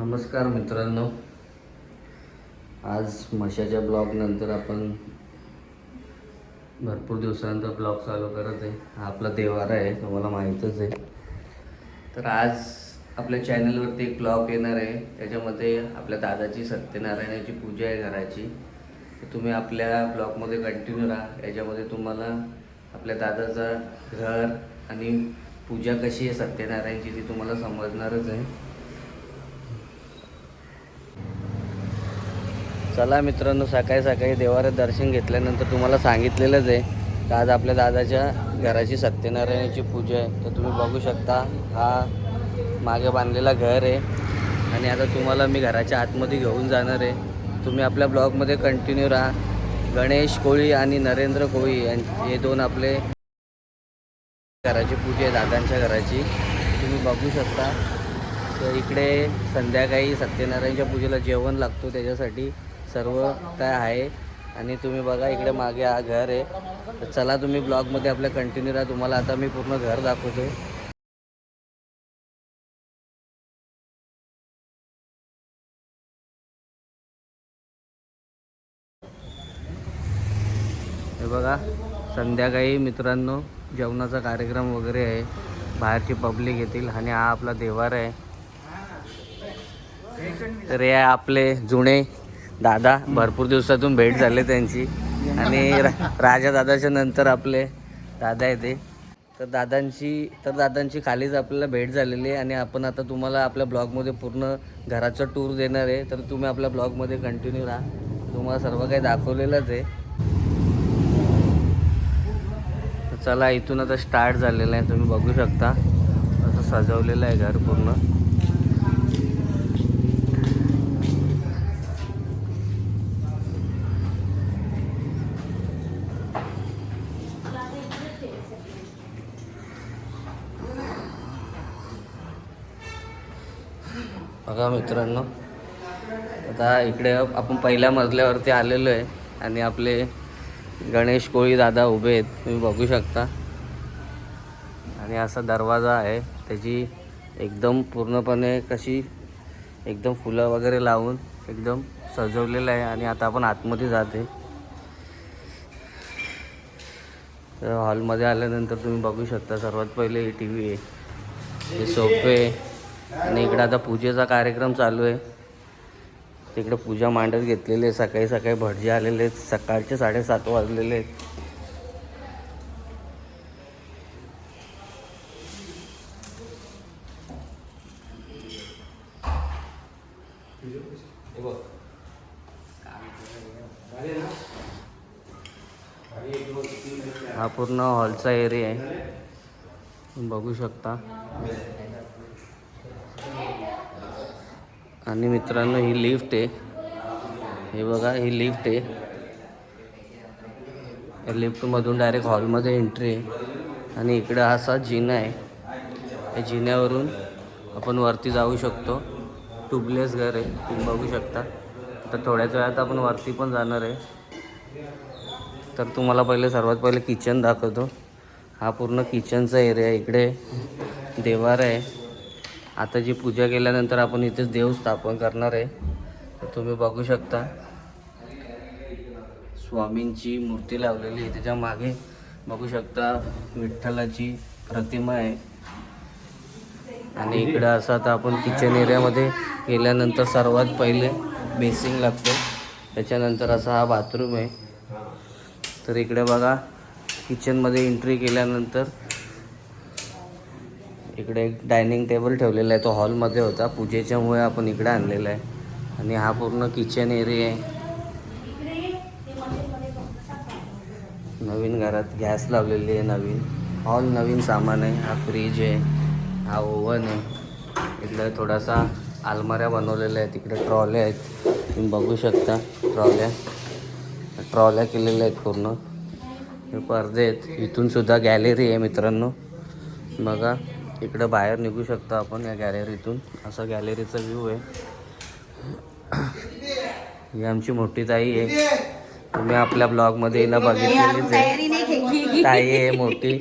नमस्कार मित्रांनो, आज मशाच्या ब्लॉग नंतर आपण भरपूर दिवसानंतर ब्लॉग चालू करत आहे. हा आपला देवारा आहे, तुम्हाला माहीतच आहे. तर आज आपल्या चॅनलवरती एक ब्लॉग येणार आहे. त्याच्यामध्ये आपल्या दादाची सत्यनारायणाची पूजा आहे घराची. तर तुम्ही आपल्या ब्लॉगमध्ये कंटिन्यू राहा. याच्यामध्ये तुम्हाला आपल्या दादाचा घर आणि पूजा कशी आहे सत्यनारायणची ती तुम्हाला समजणारच आहे. चला मित्रांनो, सकाळी सकाळी देवाऱ्यात दर्शन घेतल्यानंतर तुम्हाला सांगितलेलंच आहे की आज आपल्या दादाच्या घराची सत्यनारायणाची पूजा आहे. तर तुम्ही बघू शकता, हा मागे बांधलेला घर आहे आणि आता तुम्हाला मी घराच्या आतमध्ये घेऊन जाणार आहे. तुम्ही आपल्या ब्लॉगमध्ये कंटिन्यू राहा. गणेश कोळी आणि नरेंद्र कोळी हे दोन आपले घराची पूजा आहे, दादांच्या घराची. तुम्ही बघू शकता. तर इकडे संध्याकाळी सत्यनारायणच्या पूजेला जेवण लागतो, त्याच्यासाठी सर्व काय आहे. आणि तुम्ही बघा इकडे मागे हा घर आहे. तर चला तुम्ही ब्लॉगमध्ये आपल्या कंटिन्यू राहा. तुम्हाला आता मी पूर्ण घर दाखवतो. हे बघा, संध्याकाळी मित्रांनो जेवणाचा कार्यक्रम वगैरे आहे. बाहेरची पब्लिक येतील आणि हा आपला देवार आहे. तर हे आपले जुने दादा, भरपूर दिवसातून भेट झाले त्यांची. आणि राजा दादाच्या नंतर आपले दादा येते. तर दादांची खालीच आपल्याला भेट झालेली आहे. आणि आपण आता तुम्हाला आपल्या ब्लॉगमध्ये पूर्ण घराचं टूर देणार आहे. तर तुम्ही आपल्या ब्लॉगमध्ये कंटिन्यू राहा. तुम्हाला सर्व काही दाखवलेलंच आहे. चला, इथून आता स्टार्ट झालेलं आहे. तुम्ही बघू शकता असं सजवलेलं आहे घर पूर्ण. बघा मित्रांनो, आता इकडे आपण पहिल्या मजल्यावरती आलेलो आहे आणि आपले गणेश कोळी दादा उभे आहेत, तुम्ही बघू शकता. आणि असा दरवाजा आहे, त्याची एकदम पूर्णपणे कशी एकदम फुलं वगैरे लावून एकदम सजवलेलं आहे. आणि आता आपण आतमध्ये जाते. तर हॉलमध्ये आल्यानंतर तुम्ही बघू शकता, सर्वात पहिले ही TV आहे, हे सोफे. आणि इकडे आता पूजेचा कार्यक्रम चालू आहे. तिकडे पूजा मांडत घेतलेली आहे. सकाळी सकाळी भटजी आलेले आहेत. सकाळचे 7:30 वाजलेले आहेत. हा पूर्ण हॉलचा एरिया आहे, बघू शकता. आणि मित्रांनो, ही लिफ्ट आहे. हे बघा, ही लिफ्ट आहे. या लिफ्टमधून डायरेक्ट हॉलमध्ये एंट्री आहे. आणि इकडं असा जिना आहे. या जिन्यावरून आपण वरती जाऊ शकतो. ट्यूबलेस घर आहे, तुम्ही बघू शकता. तर थोड्याच वेळात आपण वरती पण जाणार आहे. तर तुम्हाला सर्वात पहिले किचन दाखवतो. हा पूर्ण किचनचा एरिया आहे. इकडे देवार आहे. आता जी पूजा केल्यानंतर आपण इथेच देव स्थापन करणार आहे. तर तुम्ही बघू शकता, स्वामींची मूर्ती लावलेली आहे. त्याच्या मागे बघू शकता विठ्ठलाची प्रतिमा आहे. आणि इकडं असं आता आपण किचन एरियामध्ये गेल्यानंतर सर्वात पहिले बेसिंग लागतो. त्याच्यानंतर असा हा बाथरूम आहे. तर इकडे बघा, किचनमध्ये एंट्री केल्यानंतर इकडे एक डायनिंग टेबल ठेवलेला आहे. तो हॉलमध्ये होता, पूजेच्यामुळे आपण इकडे आणलेला आहे. आणि हा पूर्ण किचन एरिया आहे. नवीन घरात गॅस लावलेली आहे, नवीन हॉल, नवीन सामान आहे. हा फ्रीज आहे, हा ओव्हन आहे. इकडे थोडासा अलमाऱ्या बनवलेल्या आहेत. तिकडे ट्रॉल्या आहेत, तुम्ही बघू शकता. ट्रॉल्या केलेल्या आहेत पूर्ण. हे पडदे आहेत. इथून सुद्धा गॅलरी आहे मित्रांनो. बघा, इकडं बाहेर निघू शकतो आपण या गॅलरीतून. असा गॅलरीचा व्ह्यू आहे. ही आमची मोठी ताई आहे. तुम्ही आपल्या ब्लॉगमध्ये हिला बघितलेलीच आहे. ताई आहे मोठी.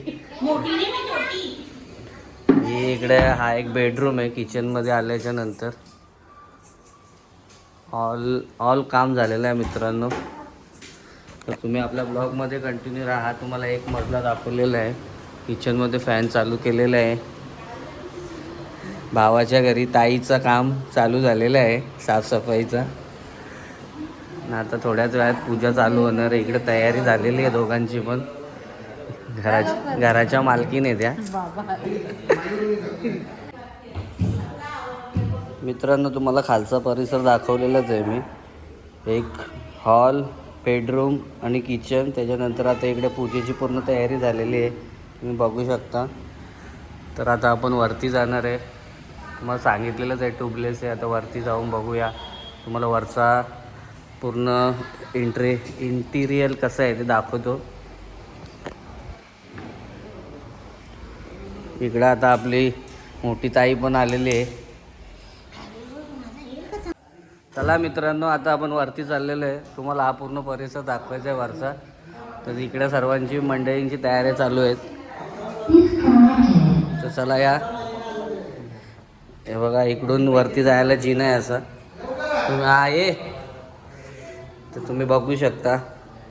ही इकडे हा एक बेडरूम आहे किचनमध्ये आल्याच्या नंतर. ऑल काम झालेलं आहे मित्रांनो. तर तुम्ही आपल्या ब्लॉगमध्ये कंटिन्यू राहा. तुम्हाला एक मजला दाखवलेला आहे. किचनमध्ये फॅन चालू केलेला आहे. भावाच्या घरी ताईचं काम चालू झालेलं आहे साफसफाईचा. आता थोड्याच वेळात पूजा चालू होणार आहे. इकडे तयारी झालेली आहे दोघांची पण. घराच्या मालकीने त्या. मित्रांनो तुम्हाला खालचा परिसर दाखवलेलाच आहे मी. एक हॉल, बेडरूम आणि किचन. त्याच्यानंतर आता इकडे पूजेची पूर्ण तयारी झालेली आहे, तुम्ही बघू शकता. तर आता आपण वरती जाणार आहे. तुम्हाला सांगितलेलंच आहे ट्यूबलेस आहे. आता वरती जाऊन बघूया. तुम्हाला वरचा पूर्ण इंटिरियर कसं आहे ते दाखवतो. इकडं आता आपली मोठी ताई पण आलेली आहे. चला मित्रांनो आता आपण वरती चाललेलो आहे. तुम्हाला हा पूर्ण परिसर दाखवायचा आहे वरचा. तर इकडे सर्वांची मंडळींची तयारी चालू आहेत. तर चला या. हे बघा इकडून वरती जायला जिना आहे असा. तुम्ही आहे तर तुम्ही बघू शकता.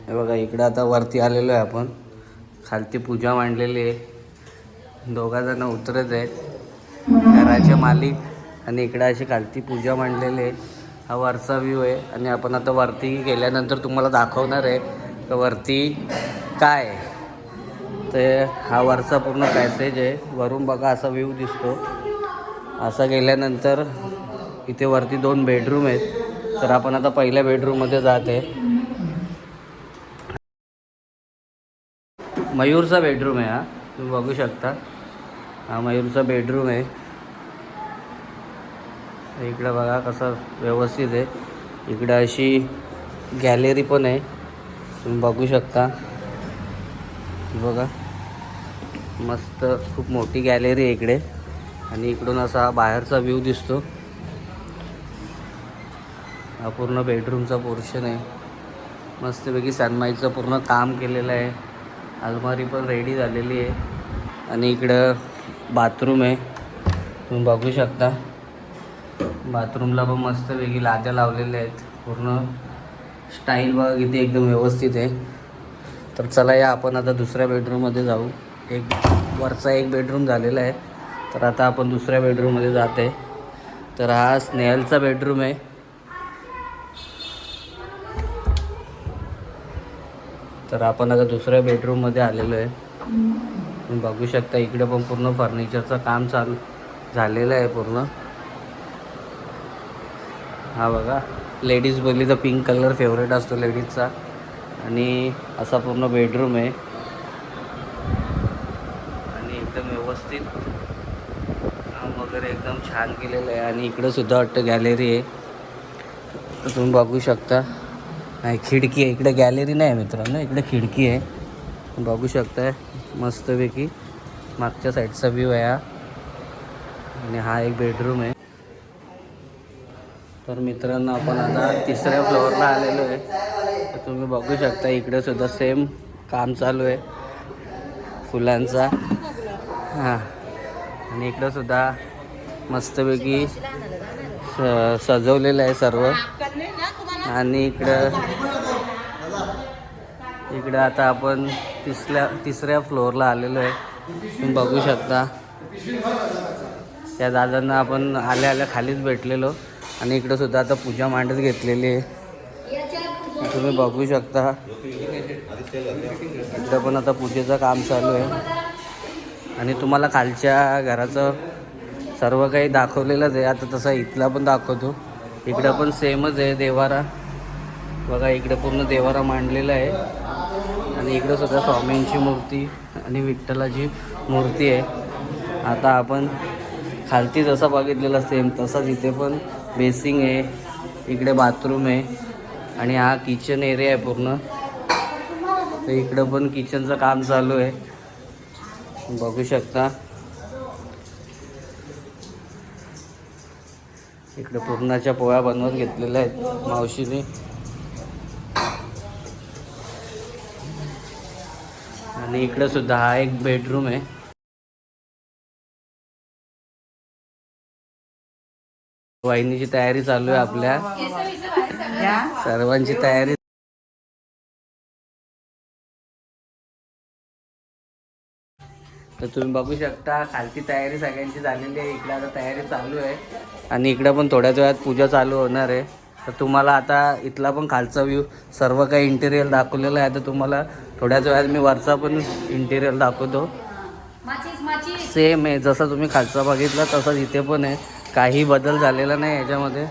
हे बघा इकडं आता वरती आलेलो आहे आपण. खालती पूजा मांडलेली आहे. दोघाजणं उतरत आहेत, घराचे मालिक. आणि इकडे अशी खालती पूजा मांडलेली आहे. हा वरचा व्ह्यू आहे. आणि आपण आता वरती गेल्यानंतर तुम्हाला दाखवणार आहे तर वरती काय आहे. तर हा वरचा पूर्ण पॅसेज आहे. वरून बघा असा व्ह्यू दिसतो. असा गेल्यानंतर इथे वरती 2 बेडरूम आहेत. तर आपण आता पहिल्या बेडरूममध्ये जात आहे. मयूरचा बेडरूम आहे हा, तुम्ही बघू शकता. हा मयूरचा बेडरूम आहे. इकडं बघा कसं व्यवस्थित आहे. इकडं अशी गॅलरी पण आहे, तुम्ही बघू शकता. बघा मस्त खूप मोठी गॅलरी आहे इकडे. आणि इकडून असा बाहेरचा व्ह्यू दिसतो. हा पूर्ण बेडरूमचा पोर्शन आहे. मस्तपैकी सनमाईचं पूर्ण काम केलेलं आहे. अलमारी पण रेडी झालेली आहे. आणि इकडं बाथरूम आहे, तुम्ही बघू शकता. बाथरूमला पण मस्तपैकी लाद्या लावलेल्या आहेत. पूर्ण स्टाईल बघा किती एकदम व्यवस्थित आहे. तर चला या आपण आता दुसऱ्या बेडरूममध्ये जाऊ. वरचा एक बेडरूम झालेला आहे. तर आता आपण दुसऱ्या बेडरूममध्ये जात आहे. तर हा स्नेहलचा बेडरूम आहे. तर आपण आता दुसऱ्या बेडरूममध्ये आलेलो आहे. तुम्ही बघू शकता इकडे पण पूर्ण फर्निचरचं काम चालू झालेलं आहे पूर्ण. हा बघा लेडीज बोलली तर पिंक कलर फेवरेट असतो लेडीजचा. आणि असा पूर्ण बेडरूम आहे. आणि एकदम व्यवस्थित काम वगैरे एकदम छान केलेलं आहे. आणि इकडं सुद्धा वाटतं गॅलरी आहे, तर तुम्ही बघू शकता. नाही खिडकी आहे इकडे, गॅलरी नाही आहे मित्रांनो, इकडे खिडकी आहे. बघू शकताय मस्तपैकी मागच्या साईडचा व्ह्यू आहे हा. आणि हा एक बेडरूम आहे. तर मित्रांनो आपण आता तिसऱ्या फ्लोअरला आलेलो आहे. तर तुम्ही बघू शकता इकडे सुद्धा सेम काम चालू आहे फुलांचा. हां आणि इकडं सुद्धा मस्तपैकी सजवलेलं आहे सर्व. आणि इकडं आता आपण तिसऱ्या फ्लोअरला आलेलो आहे. तुम्ही बघू शकता. त्या दादांना आपण आल्या खालीच भेटलेलो. आणि इकडं सुद्धा आता पूजा मांडत घेतलेली आहे, तुम्ही बघू शकता. इकडं पण आता पूजेचं काम चालू आहे. आणि तुम्हाला खालच्या घराचं सर्व काही दाखवलेलंच आहे. आता तसं इथला पण दाखवतो. इकडं पण सेमच आहे देवारा. बघा इकडे पूर्ण देवारा मांडलेला आहे. आणि इकडं सुद्धा स्वामींची मूर्ती आणि विठ्ठलाची मूर्ती आहे. आता आपण खालती जसं बघितलेलं सेम तसंच इथे पण बेसिंग आहे. इकडे बाथरूम आहे. आणि हा किचन एरिया आहे पूर्ण. तर इकडं पण किचनचं काम चालू आहे, बघू शकता. इकडे पुरणाच्या पोळ्या बनवत घेतलेल्या आहेत मावशीने. आणि इकडे सुद्धा हा एक बेडरूम आहे. वाहिनीची तयारी चालू आहे आपल्या. सर्वांची तयारी तर तुम्ही बघू शकता खालची तयारी सगळ्यांची झालेली आहे. इकडे आता तयारी चालू आहे आणि इकडे पण थोड्याच वेळात पूजा चालू होणार आहे. तर तुम्हाला आता इथला पण खालचा व्ह्यू सर्व काही इंटेरियर दाखवलेलं आहे. तर तुम्हाला थोड्याच वेळात मी वरचा पण इंटेरियर दाखवतो. सेम आहे जसं तुम्ही खालचा बघितला तसंच इथे पण आहे. काही बदल झालेला नाही याच्यामध्ये.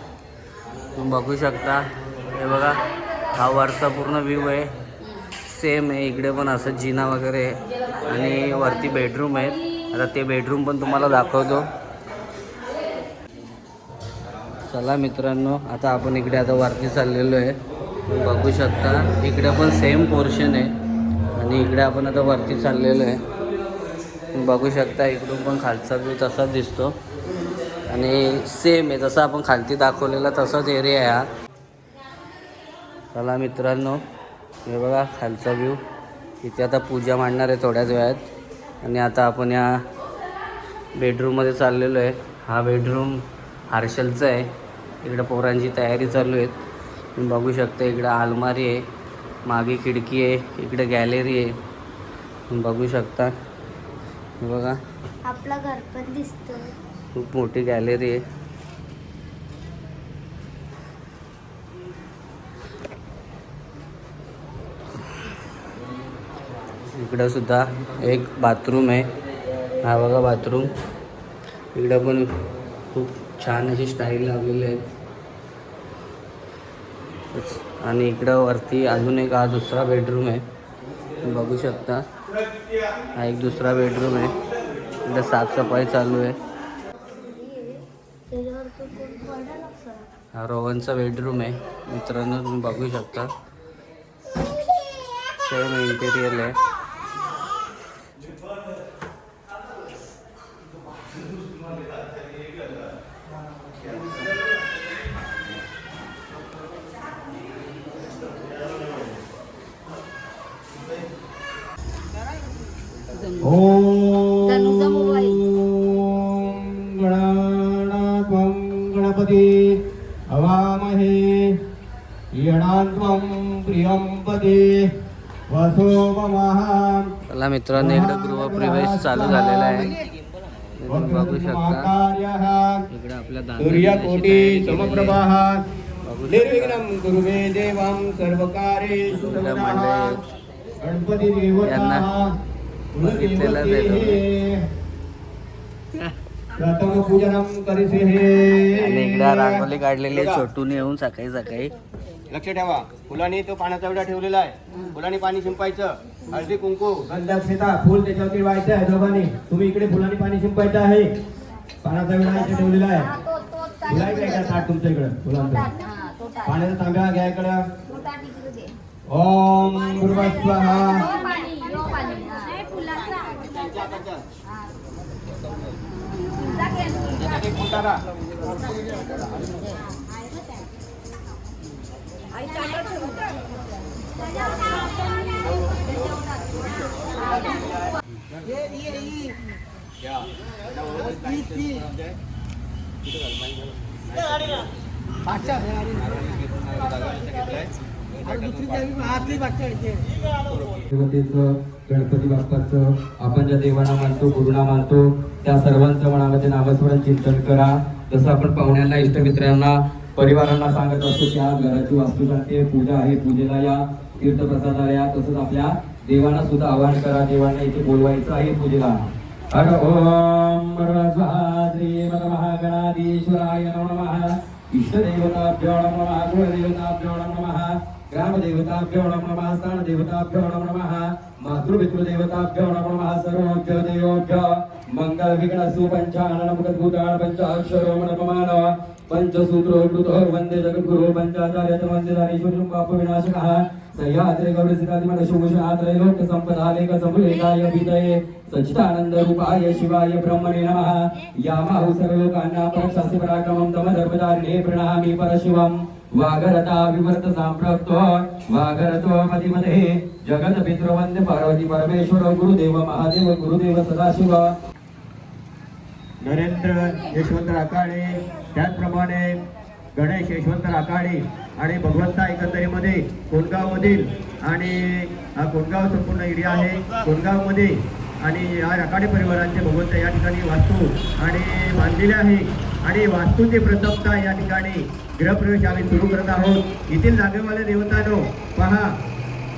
तुम्ही बघू शकता हे बघा हा वरचा पूर्ण व्ह्यू आहे. सेम आहे इकडे पण असं जिना वगैरे आहे आणि वरती बेडरूम आहेत. आता ते बेडरूम पण तुम्हाला दाखवतो. चला मित्रांनो आता आपण इकडे आता वरती चाललेलो आहे. बघू शकता इकडे पण सेम पोर्शन आहे आणि इकडे आपण आता वरती चाललेलो आहे. बघू शकता इकडून पण खालचा व्ह्यू तसाच दिसतो आणि सेम आहे जसं आपण खालती दाखवलेला तसाच एरिया आहे हा. चला मित्रांनो हे बघा खालचा व्ह्यू. इथे आता पूजा मांडणार आहे थोड्याच वेळात आणि आता आपण या बेडरूममध्ये चाललेलो आहे. हा बेडरूम हर्षलचा आहे. इकडं पोरांची तयारी चालू आहे. तुम्ही बघू शकता इकडं अलमारी आहे, मागे खिडकी आहे, इकडे गॅलरी आहे. तुम्ही बघू शकता हे बघा आपला घर पण दिसतो. खूप मोठी गॅलरी आहे. इकडं सुद्धा एक बाथरूम आहे. हा बघा बाथरूम. इकडं पण खूप छान अशी स्टाईल लावलेली आहे आणि इकडं वरती अजून एक हा दुसरा बेडरूम आहे. बघू शकता हा एक दुसरा बेडरूम आहे. इकडं साफसफाई चालू आहे. हा रोहनचा बेडरूम आहे मित्रांनो. तुम्ही बघू शकता सेम इंटेरियर आहे. तनुजा मोबाईल गणानात्वं गणपती हवामहे यणात्वं प्रियंपते वसोमहा. चला मित्रांनो इकडं गृहप्रवेश चालू झालेला आहे. तुम्ही बघू शकता इकडे आपल्या सूर्यकोटी समप्रभाः निर्विघ्नं कुरुमे देवं सर्वकार्येषु सर्वदा. गणपती देवता बघितलेलं प्रथम पूजनम करिसे हे. आणि इकडे रांगोली काढलेली आहे छोटून येऊन सकाळी सकाळी. लक्ष ठेवा फुलांनी तो पाण्याचा विडा ठेवलेला आहे. फुलांनी पाणी शिंपायचं. हळदी कुंकू गंधाक्षता फुल त्याच्यावरती व्हायचं आहे. दोघांनी तुम्ही इकडे फुलांनी पाणी शिंपायचं आहे. पाण्याचा विडा इथे ठेवलेला आहे. फुलाही काय ताट तुमच्या इकडे फुलांचा पाण्याचा तांब्या घ्या इकडं. ओम भूर्भुवः गणपती बाप्पाचं आपण ज्या देवांना मानतो गुरुना मानतो त्या सर्वांचं मनामध्ये नामस्मरण चिंतन करा. जसं आपण पाहुण्यांना इष्टमित्रांना परिवारांना सांगत असतो की आज घराची वास्तुशांती पूजा आहे, पूजेला या, तीर्थप्रसादाला या. तसंच आपल्या देवांना सुद्धा आवाहन करा. देवांना इथे बोलवायचं आहे पूजेला. हर ओम श्री महागणाधीश्वराय नमः. इष्टदेवताभ्यो नमः. कुलदेवताभ्यो नमः. ग्रामदेवताभ्यो नमः. स्थानदेवताभ्यो नमः. मातृपितृदेवताभ्यो नमः. सर्वोभ्यो देवोभ्यो मंगल विघ्न सुपंचानन मुखभूतान पंचाक्षरो नमः. पंचसूत्रो कृतो वंदे जगद्गुरो पंचाचार्य वंदे धारेश्वर पाप विनाशकः. सह्याद्रि गौरसिद्धादिमनशुभूषणात्रैलोक्य संपदालेख समुलेखाय विदये सच्चिदानंद रूपाय शिवाय ब्रह्मणे नमः. यामाहु सर्वलोकानां परक्षासि पराक्रमं तम धर्मधारिणे प्रणमामि परशिवम्. वागरता विवर्त सांप्रप्तो वागरतो पतिमते जगत पितृ वंदे पार्वती परमेश्वर गुरुदेव महादेव गुरुदेव सदाशिव. नरेंद्र यशवंत राकाळे त्याचप्रमाणे गणेश यशवंत राकाळे आणि भगवंता एकंदरीमध्ये कोणगावमधील आणि हा कोणगाव संपूर्ण एरिया आहे कोणगावमध्ये आणि या राकाडे परिवारांचे भगवंत या ठिकाणी वास्तू आणि बांधलेले आहे आणि वास्तूची प्रथमता या ठिकाणी गृहप्रवेश आम्ही सुरू करत आहोत. येथील जागेवाले देवतांनो पहा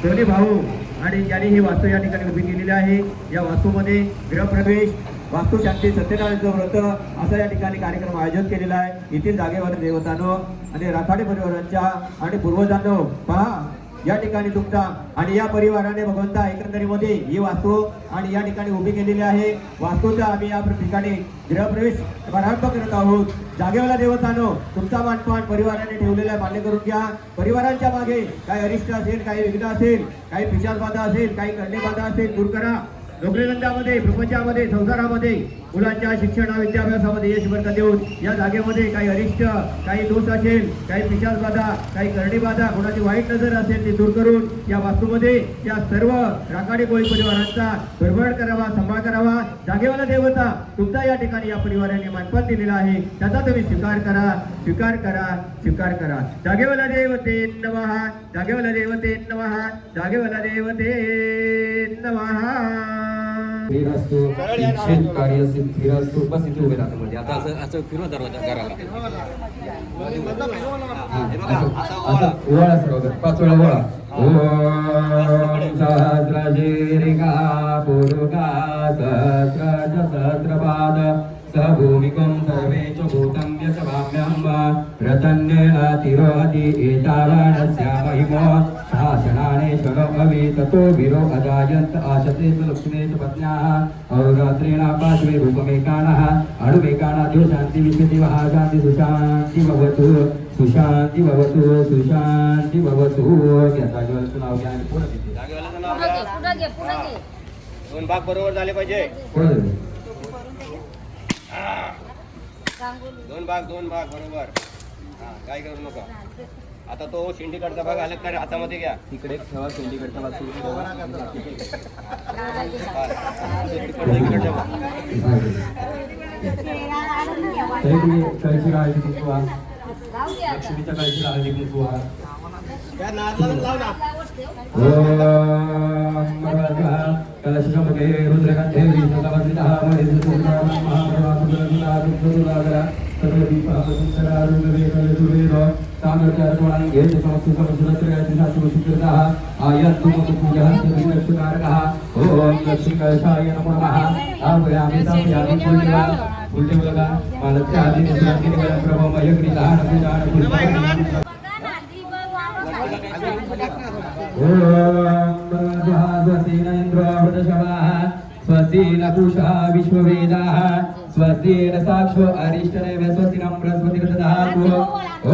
दोन्ही भाऊ आणि ज्यांनी ही वास्तू या ठिकाणी उभी केलेली आहे. या वास्तूमध्ये गृहप्रवेश वास्तुशांती सत्यनारायणचं व्रत असा या ठिकाणी कार्यक्रम आयोजित केलेला आहे. येथील जागेवाले देवतांनो आणि राखाडे परिवारांच्या आणि पूर्वजांनो पहा या ठिकाणी तुमचा आणि या परिवाराने भगवंता एकंदरीमध्ये ही वास्तू आणि या ठिकाणी उभी केलेली आहे. वास्तूचा आम्ही या ठिकाणी गृहप्रवेश प्रारंभ करत आहोत. जागेवाला देवतांनो तुमचा मानपान परिवाराने ठेवलेला आहे मान्य करून घ्या. परिवारांच्या मागे काही अरिष्ट असेल काही विघ्न असेल काही पिशाचबाधा असेल काही करडेबाधा असेल दूर करा. नोकरीधंद्यामध्ये प्रपंचामध्ये संसारामध्ये मुलांच्या शिक्षण विद्याभ्यासामध्ये यश बरकत देऊन या जागेमध्ये काही अरिष्ट काही दोष असेल काही पिशाचबाधा काही करडीबाधा कोणाची वाईट नजर असेल ती दूर करून या वास्तूमध्ये या सर्व राखाडी कोळी परिवारांचा भरभराट करावा सांभाळ करावा. जागेवाला देवता तुमचा या ठिकाणी या परिवाराने मानपान दिलेला आहे त्याचा तुम्ही स्वीकार करा स्वीकार करा स्वीकार करा. जागेवाला देवते नमः जागेवाला देवते नमः जागेवाला देवते नमः. कार्य सिद्धिरस्तु. बस इथे उभे राहतो म्हणजे आता असं असं फिरवा दरवाजा घराला ओळा सर्व 5 वेळा ओळा. ओम सहस्रशीर्षा पुरुषा सहस्रज सहस्रपाद सहभूमिकं सर्वेषु भूतं यशभाम्यं रतन्येन तिरोहति एतावानस्य महिमो शासनाने शरमवि ततो वीरो अजायन्त आशते लक्ष्मीच पत्न्याः अहोरात्रेण पार्श्वे रूपमेकानः अणुमेकानः देव शान्ति विश्वदेवः शान्ति सुशान्ति भवतु सुशान्ति भवतु सुशान्ति भवतु. याचा जवळचं नाव घ्या आणि पुढे घेते. जागेवाल्याचं नाव घ्या. दोन भाग बरोबर झाले पाहिजे. दोन भाग बरोबर. हा काय करू नका. आता तो शेंडीकडचा भाग अलग कर हातामध्ये घ्या. इकडे ठेवा शेंडीकडचा भाग तुम्ही कळशीला हळदी कुंकू वाहा. लक्ष्मीच्या कळशीला हळदी कुंकू वाहा. कलशमुखे रुद्रगंधे विष्णुसमस्थितः लक्ष्मीकलशाय नमो नमः. आह्वयामि स्थापयामि स्वस्ति नपुषा विश्ववेदाः स्वस्ति साक्षो अरिष्टदेव स्वस्ति नः बृहस्पतिः ददातु. ॐ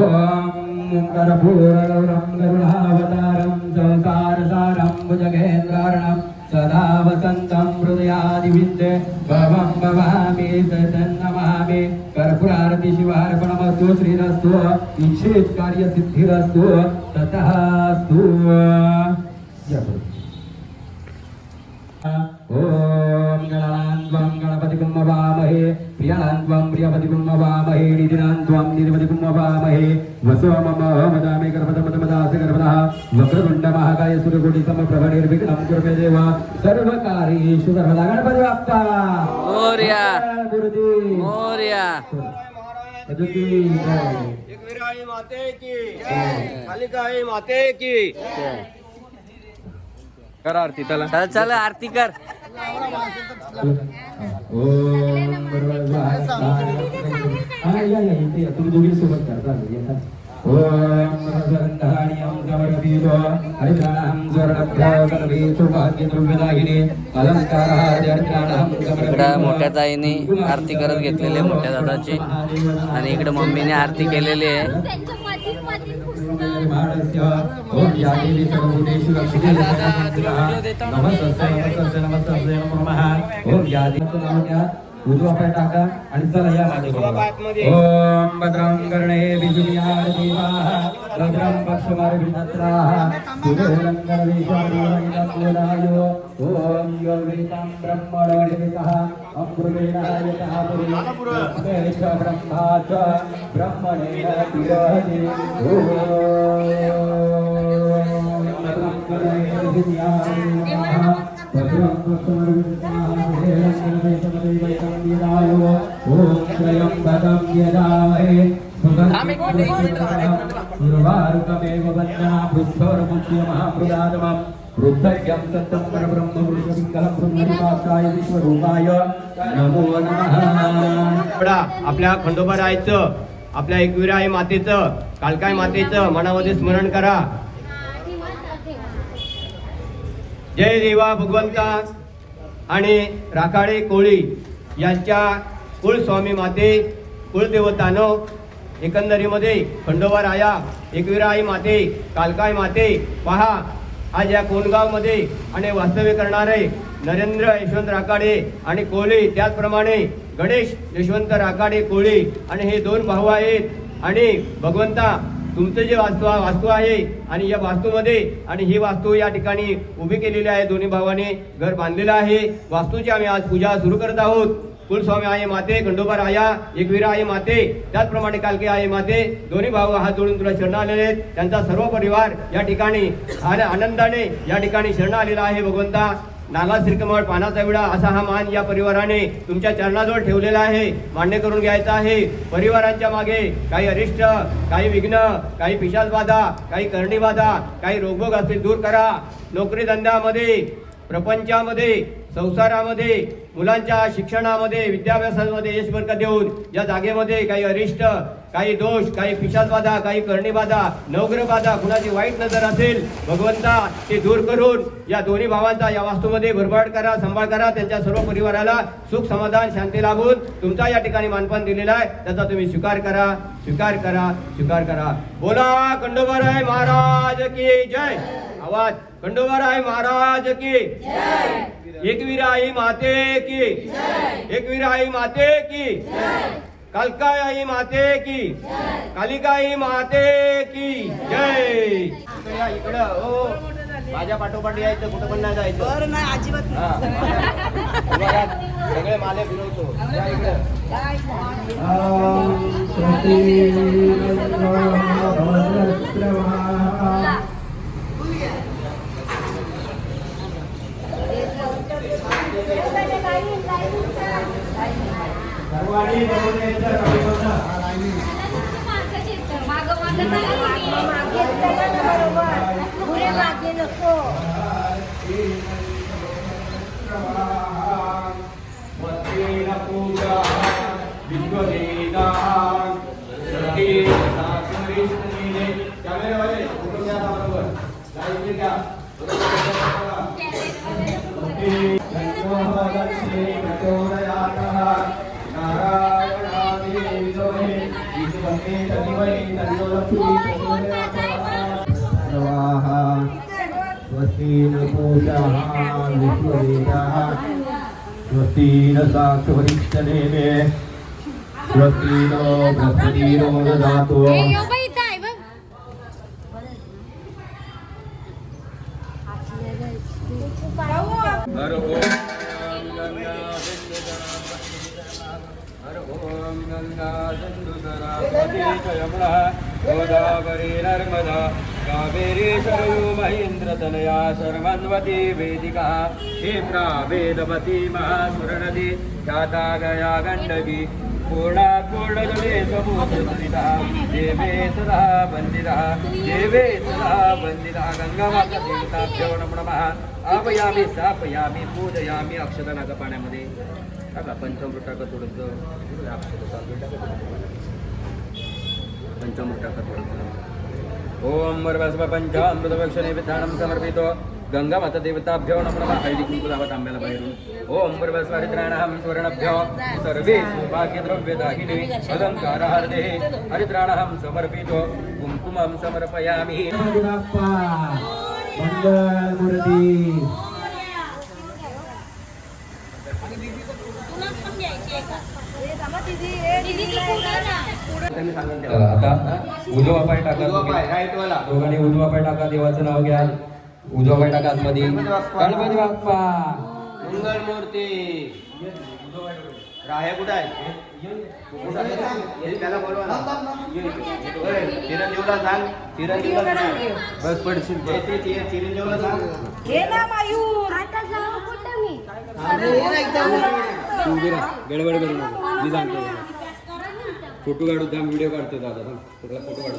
कर्पूरगौरं करुणावतारं संसारसारं भुजगेन्द्रार्णं सदा वसन्तं हृदयादिविद्ये भवं भवामि सतन्नमामि. कर्पूरारति शिवार्पणमस्तु श्रीरस्तु इच्छेत् कार्यसिद्धिरस्तु ततःस्तु. ओम गणान्त्वं गणपतिं नमामहे प्रियान्त्वं प्रियपतिं नमामहे निधिनान्त्वं निधिपतिं नमामहे वसो मम मदामि गर्भदमदमदास गर्भदः वक्रतुण्ड महाकाय सूर्यकोटि समप्रभ निर्विघ्नं कुरु मे देव सर्वकार्येषु सर्वदा. गणपति बाप्पा मोरया गुरुजी मोरया. एकविराई माते की कालिकाई माते की. करा आरती चला. चल चल आरती कर. तुम्ही दोघी सोबत करता. ओम रसंधानियं समर्पितो हरिद्राणां स्वर्णभ्रागणवे सौभाग्यद्रव्यदायिने अलंकाराद्यर्थानां समर्पितो. इकडं मोठ्या ताईने आरती करत घेतलेली आहे मोठ्या दादाची आणि इकडे मम्मीने आरती केलेली आहे. ओम या देवी सर्वभूतेषु लक्ष्मी नमस्ते नमस्ते नमस्ते नमो नमः. ओम या देवी उजवा पाय टाका आणि चला या माझ्या ओम भद्रं कर्णे विजुयार देवाः भद्रं पक्षमार्गीनत्राः सुभेरं गणवेशादेवैनकुलायो ओम योगितं ब्रह्मणोदितः अमृतेनायतः पुरुष ब्रह्मा च ब्रह्मणेन तिरोहति ओम भद्रं कर्णे विजुयार देवाः भद्रं पक्षमार्गीनत्राः ओम त्र्यंबकं यजामहे सुगन्धिर्वारुकमेव वन्दना वृद्धोर्मुच्य महाभृदातमं वृद्धज्ञं सत्यं परब्रह्म वृद्धविकलं ब्रह्मनिवासाय विश्वरूपाय नमो नमः. आपल्या खंडोबा रायचं, आपल्या एकविराई मातेचं, कालकाई मातेचं मनामध्ये स्मरण करा. जय देवा भगवंता आणि राखाडे कोळी यांच्या कुलस्वामी माते कुलदेवतानो एकंदरीमध्ये खंडोबा राया, एकविराई माते, कालकाई माते पहा. आज या कोंडगावमध्ये आणि वास्तव्य करणारे नरेंद्र यशवंत राखाडे आणि कोळी, त्याचप्रमाणे गणेश यशवंत राखाडे कोळी आणि हे दोन भाऊ आहेत. आणि भगवंता तुमचं जे वास्तू आहे आणि या वास्तूमध्ये आणि ही वास्तू या ठिकाणी उभी केलेली आहे. दोन्ही भावाने घर बांधलेलं आहे. वास्तूची आम्ही आज पूजा सुरू करत आहोत. कुलस्वामी आहे माते, खंडोबा राया, एकविरा आहे माते, त्याचप्रमाणे कालके आहे माते. दोन्ही भाऊ हात जोडून तुला शरण आलेले आहेत. त्यांचा सर्व परिवार या ठिकाणी आनंदाने या ठिकाणी शरण आलेला आहे. भगवंता नाला श्रीकमळ पानाचा विडा असा हा मान या परिवाराने तुमच्या चरणाजवळ ठेवलेला आहे. मान्य करून घ्यायचा आहे. परिवारांच्या मागे काही अरिष्ट, काही विघ्न, काही पिशाच बाधा, काही करणी बाधा, काही रोगभोग असतील दूर करा. नोकरी धंद्यामध्ये, प्रपंचामध्ये, संसारामध्ये, मुलांच्या शिक्षणामध्ये, विद्याभ्यासामध्ये यश बरकत देऊन या जागेमध्ये काही अरिष्ट, काही दोष, काही पिशाच बाधा, काही करणी बाधा, नवग्रह बाधा, कुणाची वाईट नजर असेल भगवंता ते दूर करून या दोन्ही भावांचा या वास्तूमध्ये भरभराट करा, सांभाळ करा. त्यांच्या सर्व परिवाराला सुख, समाधान, शांती लाभून तुमचा या ठिकाणी मानपान दिलेला आहे त्याचा तुम्ही स्वीकार करा, स्वीकार करा, स्वीकार करा. बोला खंडोबाराय महाराज की जय. आवाज खंडोबाराय महाराज की जय. एकविराई माते की जय. एकविराई माते की जय. कालकाई माते की जय. कालिकाई माते की जय. इकडं हो, माझ्या पाठोपाठ यायचं, कुठं पण नाही जायचं. सगळे माले फिरवतो. या इकडं. सर्वांनी बरोबर पुढे मागे नको. स्वस्तीन साक्षरिष्टनेमे स्वस्तीनो बृहस्पतिरो ददातु. गोदावरी नर्मदा कावेरी सरयू महेंद्रतनया शर्मन्वती वेदिका क्षेत्रा वेदवती महासुरनदी ख्याता गया गंडकी पूर्णात् पूर्णजले समुद्रसरिता देवे सदा वन्दिता देवे सदा वन्दिता गंगामाता देवताभ्यो नमो नमः. आपयामि स्थापयामि पूजयामि. अक्षता नाका पाण्यामध्ये टाका. पंचामृत टाका थोडंसं. पंचामृत टाका थोडंसं. ओम वर्वस्व पंचामृतभक्षणे विधानं समर्पितो गंगामाता देवताभ्यो नमो नमः. हळदी कुंकू लावा तांब्याला बाहेरून. ओम वर्वस्व हरिद्राणां स्वर्णभ्यो सर्वे सौभाग्यद्रव्यदायिने अलंकारहार्दे हरिद्राणां समर्पितो कुंकुमं समर्पयामि. मंगलमूर्ती त्यांनी सांगून द्या. चला, आता उजवा पाय टाका उजवा तुम्ही. पाय, right वाला. दोघांनी उजवा पाय टाका, देवाचं नाव घ्या. उजवा पाय टाका आतमध्ये. गणपती बाप्पा. मंगळमूर्ती. राह्या कुठं आहे? त्याला बोलवा ना. होय, चिरंजीवला सांग. चिरंजीवला सांग. बस पडशील चिरंजीवला सांग. हे ना मायूर आता जाऊ कुठं मी गडबड करू नको, मी सांगतो. फोटो काढू द्या, व्हिडिओ काढतो दादा. तुला फोटो काढू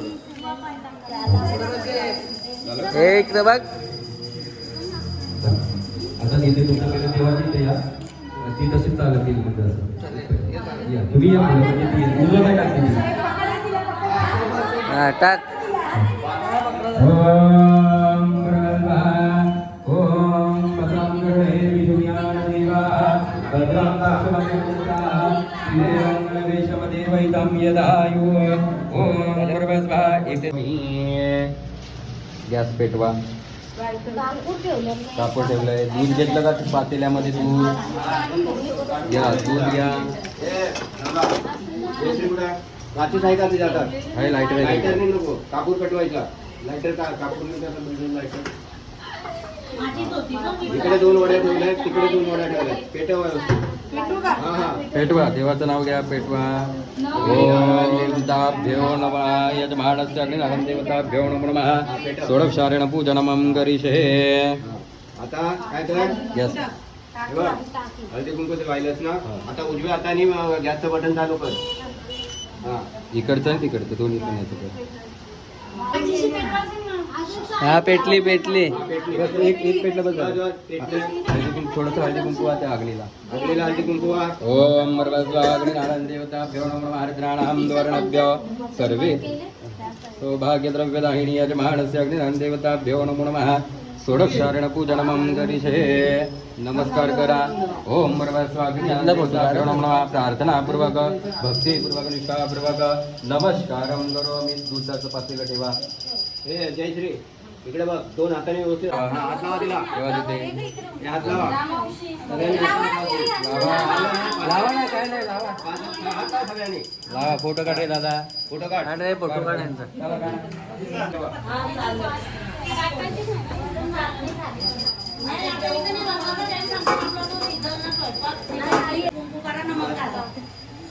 एक तर बघ आता तिथे तुमच्या पहिले देवाची इथे या. ती तशीच चालत येईल म्हणजे असं. या, तुम्ही या पुढे, म्हणजे ती येईल. उजवा पाय टाकते ती. हा टाक ओम भगवता ओम भद्रं गृहे विष्णुयानदेवा भद्रं दाक्षमयमुक्ता श्रीदेवं वेशमदेवैतं यदायु ओम भगवता इथे गॅस पेटवा. कापूर ठेवलंय. दूध घेतलं का पातेल्यामध्ये? दूध घ्या, दूध घ्या. वाची आहे का तुझ्या हातात? हाय लाईटर लायटर नाही नको, कापूर पेटवायचा. लायटर का कापूर नाही त्याचा बिल्डिंग लायटर. इकडे 2 वड्या ठेवल्या, तिकडे 2 वड्या ठेवल्या. पेटवा. हा. पेटवा, देवाचं नाव घ्या, पेटवा. ओम ताभ्यो नमः यजमानस्य अग्निनाहं देवताभ्यो नमः षोडशारेण पूजनमं करिष्ये. आता काय कर? यस. हे बघ, हळदी कुंकू ते वाहिलंस ना. आता उजव्या हाताने गॅसचं बटन चालू कर. हा. इकडचं आणि तिकडचं दोन्ही पण येतं. हा पेटली बस एक पेटलं बस झालं. पेटलं. हळदी कुंकू, थोडंसं हळदी कुंकू त्या अग्नीला. अग्नीला हळदी कुंकू वा. ओम अग्निनारायण देवताभ्यो नमः हरिद्राणां द्वारणभ्यो सर्वे सौभाग्यद्रव्यदाहिनी यजमानस्य अग्निनारायण देवताभ्यो नमो नमः षोडशारेण पूजनमं करिष्ये. नमस्कार करा. ओम देवताभ्यो नमः प्रार्थनापूर्वक भक्तिपूर्वक निष्ठापूर्वक नमस्कारं करोमि. दुधाचं पातेलं ठेवा. हे जयश्री इकडे बघ, 2 हाताने व्यवस्थित. हा, हात लावा तिला. ठेवा तिथे. हे हात लावा. लावा ना, काय नाही लावा. हात लावा सगळ्यांनी. लावा. फोटो काढ रे दादा. फोटो काढ. काढ रे फोटो काढ यांचा.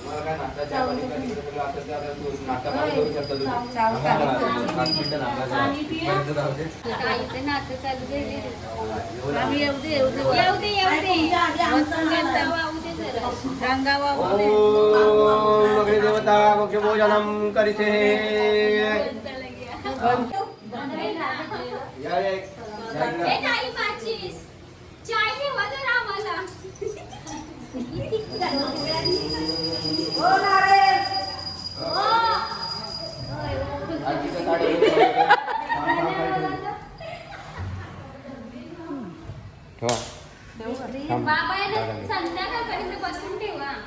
मला काय नाश्ता पाणी कधी तुम्ही आता नाश्ता पाणी करू शकता तुम्ही. 5 मिनिटं लागणार. ओम अग्नि देवता भक्ष्य भोजनम करिष्ये. या रे.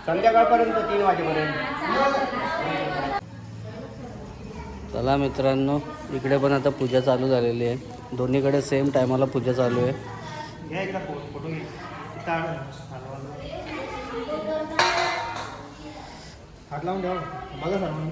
संध्याकाळपर्यंत 3 वाजेपर्यंत. चला मित्रांनो, इकडे पण आता पूजा चालू झालेली आहे. दोन्हीकडे सेम टायमाला पूजा चालू आहे. हात लावून ठेवा. बघा सर म्हणून.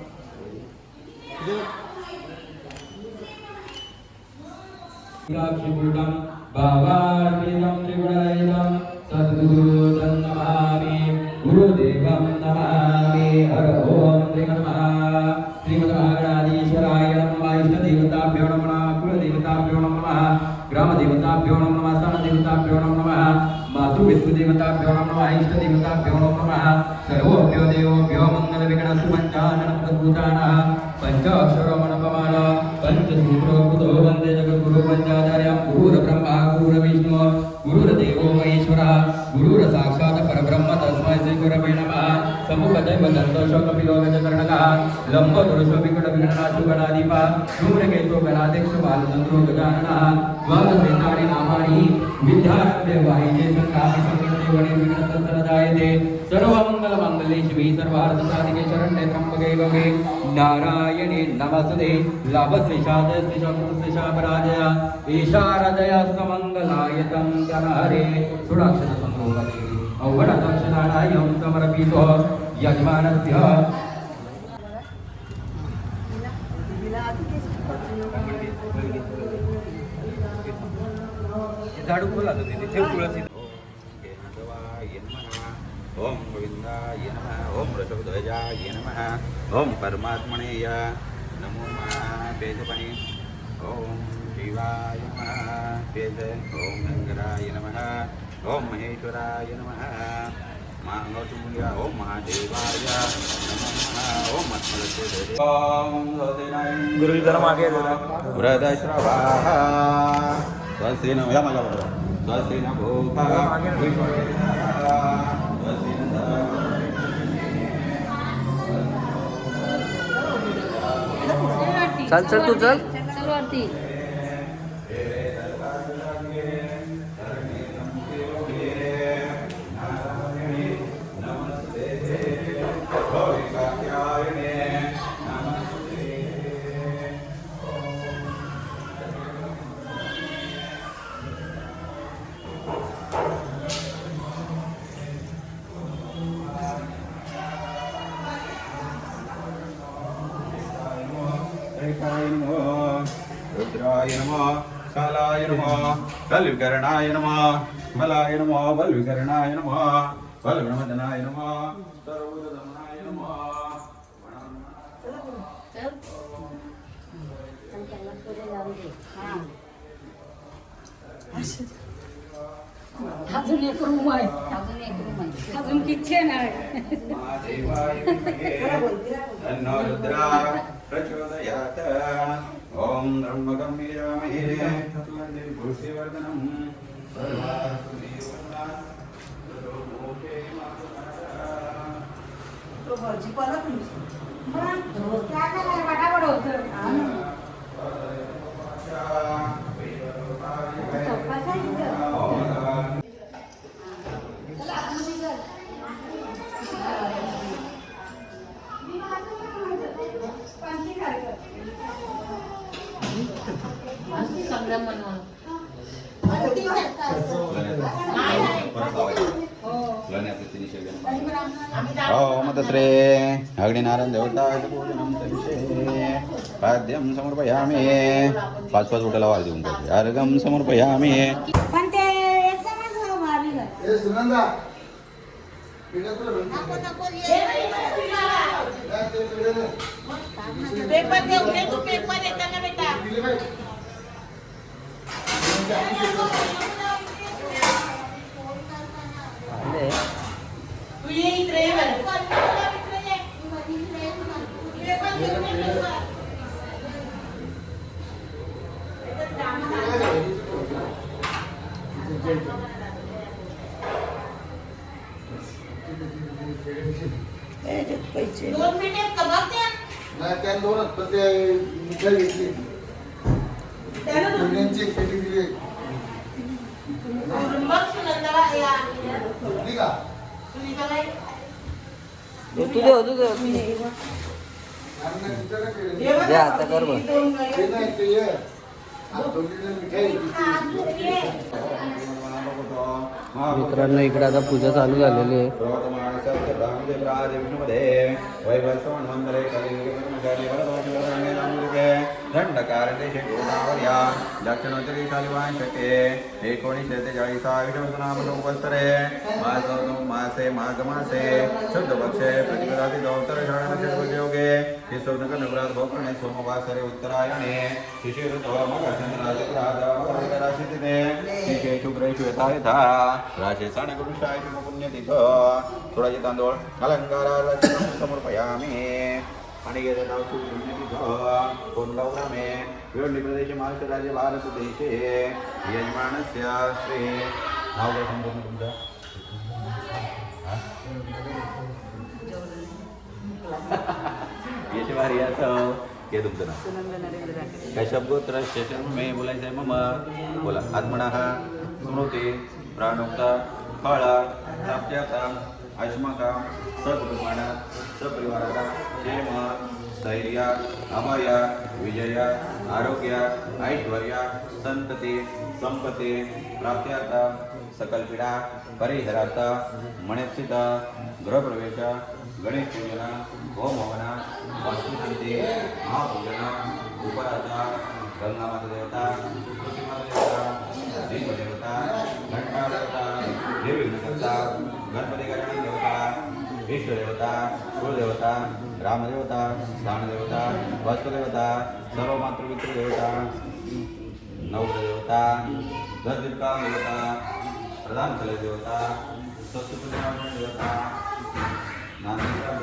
क्षिपुरुषं भावार्पितं त्रिगुणरहितं सद्गुरुं नमामि गुरुदेवं नमामि. हर ओम त्रिगुणमः श्रीमद्महागणाधीश्वराय नमः. इष्टदेवताभ्यो नमः. कुलदेवताभ्यो नमः. ग्रामदेवताभ्यो नमः. समदेवताभ्यो नमः. मातृपितृदेवताभ्यो नमः. इष्टदेवताभ्यो नमः. सर्वोभ्यो देवोभ्यो मङ्गलविघ्नसुमञ्चाननपदभूतानः पंचाक्षरमणपमान पंचसूत्रोक्तो वन्दे जगद्गुरु पंचाचार्यं गुरुर्ब्रह्मा गुरुर्विष्णु गुरुर्देवो महेश्वरः गुरुर्साक्षात् परब्रह्म तस्मै श्री गुरवे नमः. समुखदैव दन्तोषो कपिलो गजकर्णकः लम्बोदरुषो विकटविघ्ननाशो गणाधिपः धूम्रकेतो गणाध्यक्ष बालचन्द्रो गजाननः द्वादशेतानि नामानि विद्यारम्भे वाहिजे संकामि संकृते वणे विघ्नसंसनदायते. सर्वमङ्गलमाङ्गल्ये शिवे सर्वार्थसाधिके शरण्ये त्र्यम्बके गौरी नारायणे नमस्ते. लाभस्येषादस्येषापराजय ईशारदय समङ्गलाय तं तनहरे. षोडशसंरोपणे अवगणदक्षिणानायं समर्पितो यजमानस्य झाडू खोला तिथे ठेव तुळस ओम गोविंदाय नमः ओम ऋषभध्वजाय नमः ओम परमात्मने नमो नमः पेजपणी ओम शिवाय नमः पेज ओम शंकराय नमः ओम महेश्वराय नमः महागौतमूल्या ओम महादेवाय नमो नमः ओम मत्स्यदेव ओम गुरुजी जरा मागे जरा व्रतश्रवाः स्वस्ति न या माझ्या बरोबर स्वस्ति न भूता स्वस्ति न चल चल तू चल. चल वरती. रुद्राय नमः कालाय नमः कल्विकरणाय नमः बलाय नमः बलविकरणाय नमः बलगणमदनाय नमः सर्वगणमनाय नमः चल. चल त्याला पुढे जाऊ दे. अजून एक रूम आहे. अजून एक रूम आहे. अजून किचन आहे. महादेवाय तन्नो रुद्रा प्रचोदयात् ओम ब्रह्मकं वीरामहे भूषिवर्धनं सर्वासुदेवता मोक्षे संग्राम म्हणून. ओम तस्रे अग्निनारायण देवताय पूजनं तरिषे पाद्यं समर्पयामि 5 उठाला वाल देऊन टाकले अर्घं समर्पयामि पण ते एकदमच भारी आहे. पेपर देऊ दे तू पेपर येताना बेटा. तू ये इकडे ये बरं. पैसे 2 मिनिट कबाब द्या. नाही त्या दोनच पण ते मिठाई घेतली मुलांची पेटी दिली मग सुनंदाला या. दिली का सुनीताला ये. तू दे आम्ही विचारलं केलं. दे आता कर बघ. ते नाही ते ये. आता दोघीजण मिठाई घेतली. मित्रांनो इकडे आता पूजा चालू झालेली आहे. वैभवसमन्वन्तरे कलियुगे वरदोषिवरणे नामुके दंडकारदेशे गोदावर्या दक्षिणोत्तरी शालिवांशके 1943 नाम संवत्सरे मासे माघमासे शुद्धपक्षे प्रतिपदाति दौतरषाढनक्षत्रयोगे शिशोनकर्णव्रत भोकर्णे सोमवासरे उत्तरायणे शिशिरतो मकरचन्द्रादिप्रादावराशिते शिशे शुक्रेषु यथा यथा राशे साणगुरुषाय पुण्यतिथ थोडाचे तांदूळ अलंकाराला समर्पयामि आणि गेले नाव पुण्यतिथ कोणगावरामे विरळी प्रदेश महाराष्ट्र राज्य भारत देशे यजमानस्य श्री नाव काय संपूर्ण तुमचं यशवारी असं हे तुमचं नाव काय शब्दोत्तर शेषन मे बोलायचं आहे मम बोला आत्मना स्मृती प्राणोक्ता फळा प्राप्त्याता आश्मका सकुटुंबाना सपरिवाराला क्षेम स्थैर्य अभय विजय आरोग्य ऐश्वर्य संतती संपत्ती प्राप्त्यार्थ सकल पीडा परिहरार्थ मणिस्थित गृहप्रवेश गणेश पूजना होम हवना वास्तुशांती महापूजना उपराजा गंगामाता देवता तुळशीमाता देवता लिंग देवता घंटा देवता देवी विघ्नकर्ता गणपती गजानन देवता इष्ट देवता कुलदेवता रामदेवता स्थानदेवता वास्तुदेवता सर्व मातृपितृ देवता नवदेवता दशदीपका देवता प्रधान देवता सप्तपुत्र देवता नांदेड